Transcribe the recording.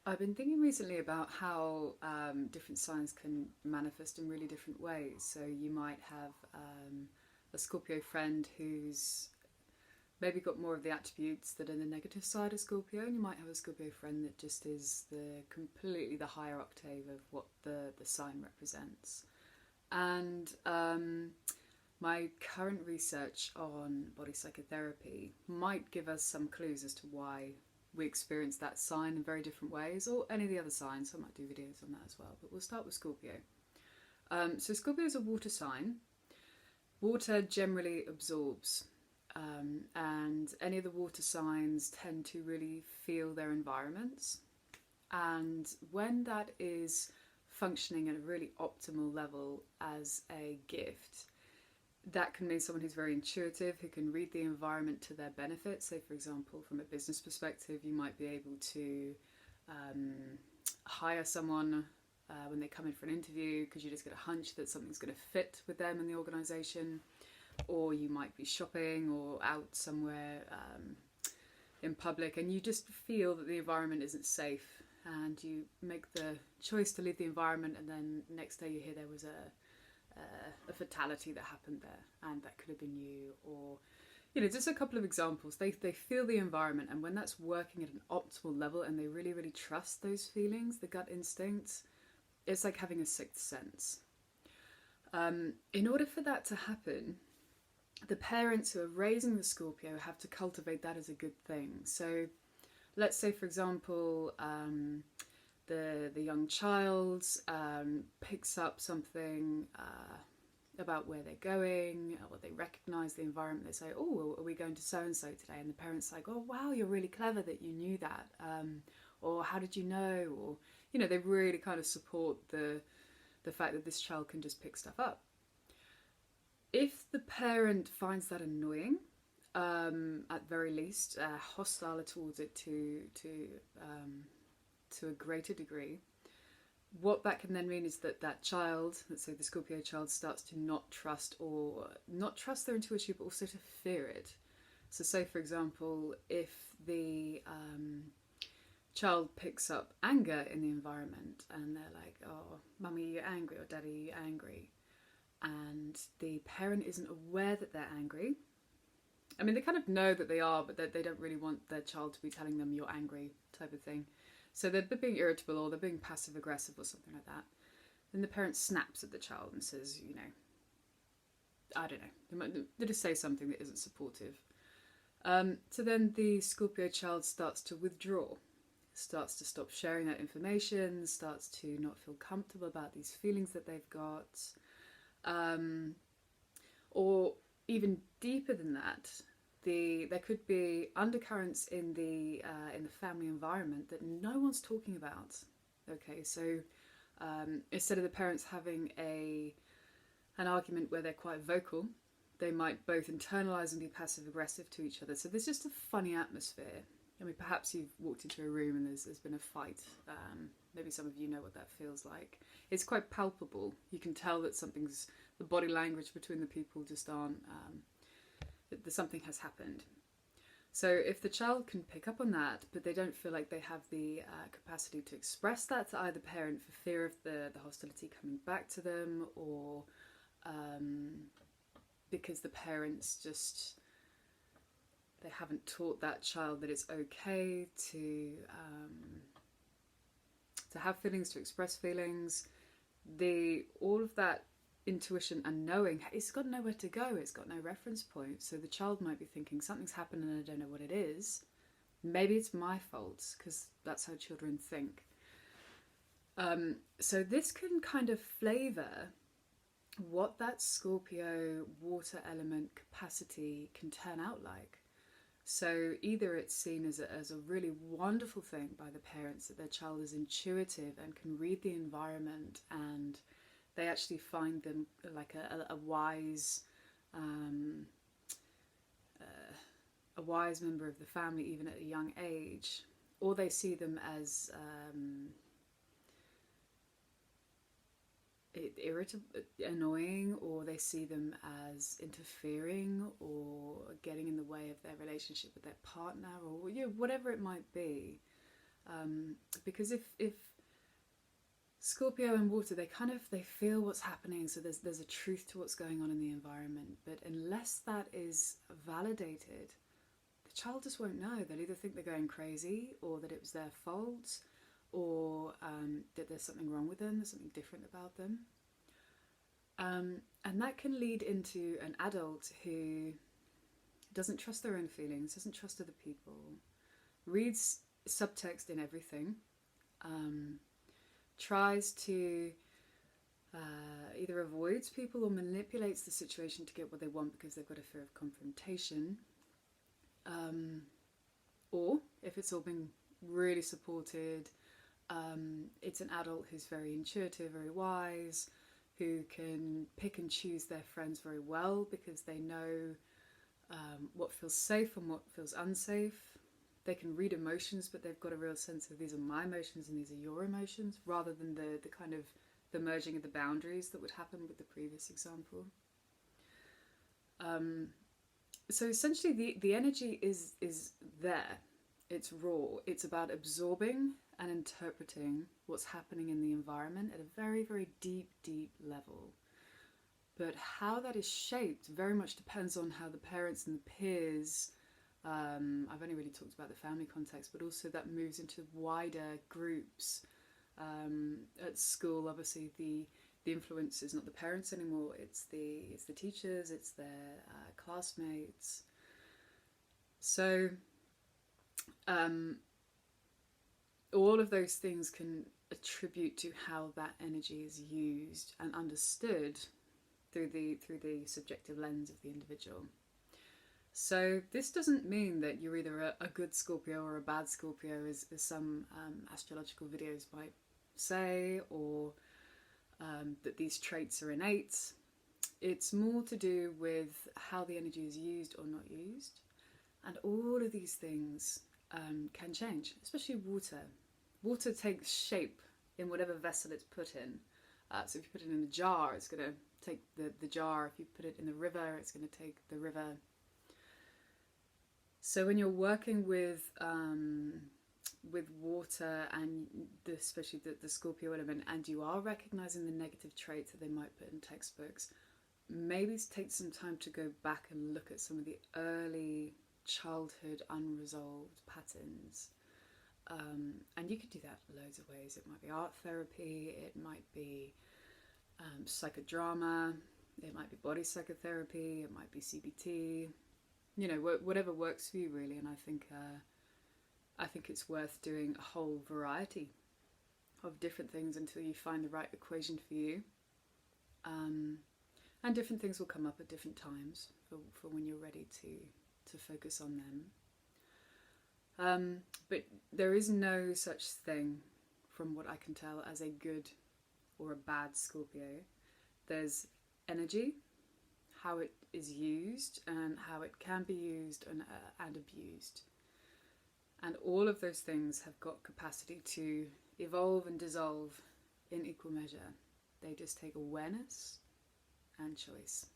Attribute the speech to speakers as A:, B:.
A: I've been thinking recently about how different signs can manifest in really different ways. So you might have a Scorpio friend who's maybe got more of the attributes that are the negative side of Scorpio, and you might have a Scorpio friend that just is the higher octave of what the sign represents. And my current research on body psychotherapy might give us some clues as to why we experience that sign in very different ways, or any of the other signs. So I might do videos on that as well. But we'll start with Scorpio. So Scorpio is a water sign. Water generally absorbs, and any of the water signs tend to really feel their environments. And when that is functioning at a really optimal level as a gift, that can mean someone who's very intuitive, who can read the environment to their benefit. So, for example, from a business perspective, you might be able to um, hire someone when they come in for an interview because you just get a hunch that something's going to fit with them in the organisation. Or you might be shopping or out somewhere in public and you just feel that the environment isn't safe, and you make the choice to leave the environment, and then next day you hear there was a fatality that happened there, and that could have been you. Or just a couple of examples. They feel the environment, and when that's working at an optimal level and they really really trust those feelings, the gut instincts, it's like having a sixth sense. In order for that to happen, the parents who are raising the Scorpio have to cultivate that as a good thing. So let's say, for example, the young child picks up something about where they're going, or they recognise the environment. They say, "Oh, are we going to so and so today?" And the parents like, "Oh, wow, you're really clever that you knew that," or "How did you know?" Or they really kind of support the fact that this child can just pick stuff up. If the parent finds that annoying, at very least, hostile towards it to a greater degree, what that can then mean is that that child, let's say the Scorpio child, starts to not trust their intuition, but also to fear it. So, say for example, if the child picks up anger in the environment, and they're like, "Oh, mummy, you're angry," or "Daddy, you're angry," and the parent isn't aware that they're angry. I mean, they kind of know that they are, but they don't really want their child to be telling them "you're angry" type of thing. So they're being irritable, or they're being passive aggressive or something like that. Then the parent snaps at the child and says, I don't know, they just say something that isn't supportive. So then the Scorpio child starts to withdraw, starts to stop sharing that information, starts to not feel comfortable about these feelings that they've got. Or even deeper than that, there could be undercurrents in the family environment that no one's talking about. Okay, so instead of the parents having an argument where they're quite vocal, they might both internalize and be passive aggressive to each other. So there's just a funny atmosphere. I mean, perhaps you've walked into a room and there's been a fight. Maybe some of you know what that feels like. It's quite palpable. You can tell that the body language between the people just aren't, that something has happened. So if the child can pick up on that, but they don't feel like they have the capacity to express that to either parent for fear of the hostility coming back to them, or because the parents they haven't taught that child that it's okay to have feelings, to express feelings, all of that intuition and knowing, it's got nowhere to go, it's got no reference point. So the child might be thinking, something's happened and I don't know what it is. Maybe it's my fault, because that's how children think. So this can kind of flavour what that Scorpio water element capacity can turn out like. So either it's seen as a really wonderful thing by the parents that their child is intuitive and can read the environment, and they actually find them like a wise a wise member of the family even at a young age, or they see them as irritable, annoying, or they see them as interfering or getting in the way of their relationship with their partner, or whatever it might be. Because if Scorpio and water, they feel what's happening, so there's a truth to what's going on in the environment. But unless that is validated, the child just won't know. They'll either think they're going crazy, or that it was their fault, or that there's something wrong with them, there's something different about them. And that can lead into an adult who doesn't trust their own feelings, doesn't trust other people, reads subtext in everything, tries to either avoids people or manipulates the situation to get what they want because they've got a fear of confrontation. Or if it's all been really supported, it's an adult who's very intuitive, very wise, who can pick and choose their friends very well because they know what feels safe and what feels unsafe. They can read emotions, but they've got a real sense of these are my emotions and these are your emotions, rather than the kind of the merging of the boundaries that would happen with the previous example. So essentially the energy is there. It's raw. It's about absorbing and interpreting what's happening in the environment at a very, very deep, deep level. But how that is shaped very much depends on how the parents and the peers, I've only really talked about the family context, but also that moves into wider groups. At school, obviously the influence is not the parents anymore, it's the teachers, it's their classmates. So all of those things can attribute to how that energy is used and understood through the subjective lens of the individual. So this doesn't mean that you're either a good Scorpio or a bad Scorpio, as some astrological videos might say, or that these traits are innate. It's more to do with how the energy is used or not used. And all of these things can change, especially water. Water takes shape in whatever vessel it's put in. So if you put it in a jar, it's going to take the jar. If you put it in the river, it's going to take the river. So when you're working with water and especially the Scorpio element, and you are recognizing the negative traits that they might put in textbooks, maybe take some time to go back and look at some of the early childhood unresolved patterns. And you could do that loads of ways. It might be art therapy, it might be psychodrama, it might be body psychotherapy, it might be CBT, you know, whatever works for you really. And I think it's worth doing a whole variety of different things until you find the right equation for you. And different things will come up at different times for when you're ready to focus on them. But there is no such thing, from what I can tell, as a good or a bad Scorpio. There's energy, how it is used, and how it can be used and abused. And all of those things have got capacity to evolve and dissolve in equal measure. They just take awareness and choice.